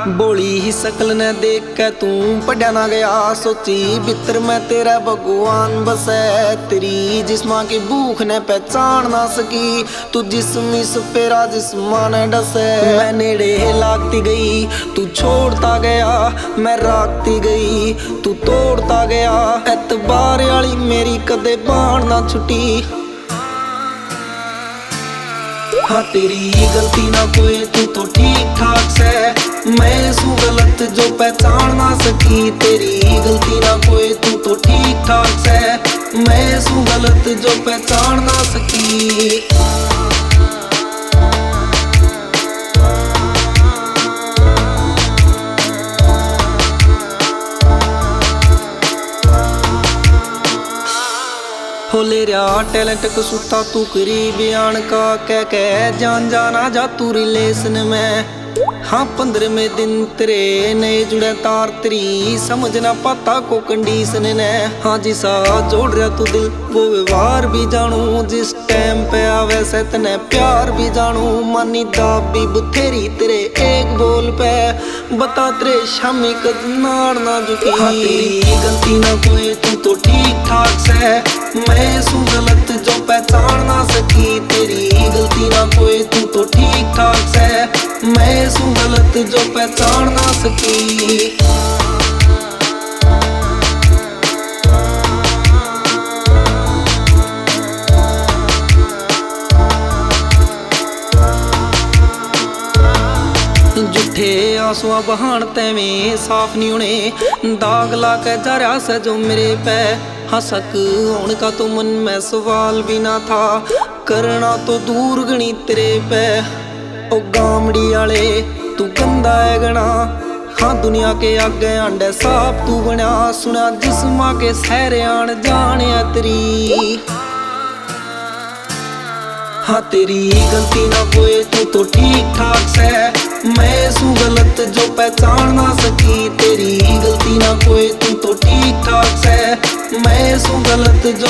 बोली ही शकल ने देख के तू पढ़ा ना गया, सोची भीतर मैं तेरा भगवान बसे। तेरी जिस्मा की भूख ने पहचान ना सकी, तू जिस्म इस पेरा जिस्मा ने डसे। मैं नेड़े लागती गई तू छोड़ता गया, मैं रागती गई तू तोड़ता गया। एतबार वाली मेरी कदे बाण ना छुटी, हाँ तेरी गलती ना कोई तू तो ठीक ठाक से। मैं सू गलत जो पहचान ना सकी, तेरी गलती ना कोई तू तो ठीक ठाक से। मैं सू गलत जो पहचान ना सकी। होले रहा टैलेंट कसूता तू करी बयान का, कह जान जाना जा तू रिलेशन में। हाँ 15वें दिन तेरे नए जुड़े तार, तेरी समझ ना पाता को कंडीशन ने। हाँ जिसा जोड़ रहा तू दिल वो व्यवहार भी जानू, जिस टाइम पे आवे से तने प्यार भी जानू। मानी दाबी बथेरी तेरे एक बोल पे, बता तेरे शामी कद नाड़ ना झुकी। हाँ तेरी गलती ना कोई तू तो ठीक ठाक से। मैं सू गलत जो पहचान ना सकी, तेरी गलती ना कोई तू तो ठीक ठाक से। मैं सू गलत जो पहचान ना सकी। झूठे आंसुआ बहानते में साफ नहीं होने, दाग ला के जा रहा से जो मेरे पे। हंसक होने का तो मन में सवाल भी ना था, करना तो दूर गणी तेरे पे। ओ गामड़ी आले तू गंदा है गना, हाँ दुनिया के आगे आंडे साफ तू बना। सुना जिस्मा के सहरे आन जाने तेरी, हाँ तेरी गलती ना कोई तू तो ठीक ठाक से। मैं सू गलत जो पहचान ना सकी, तेरी गलती ना कोई तू तो ठीक ठाक से। मैं सू गलत जो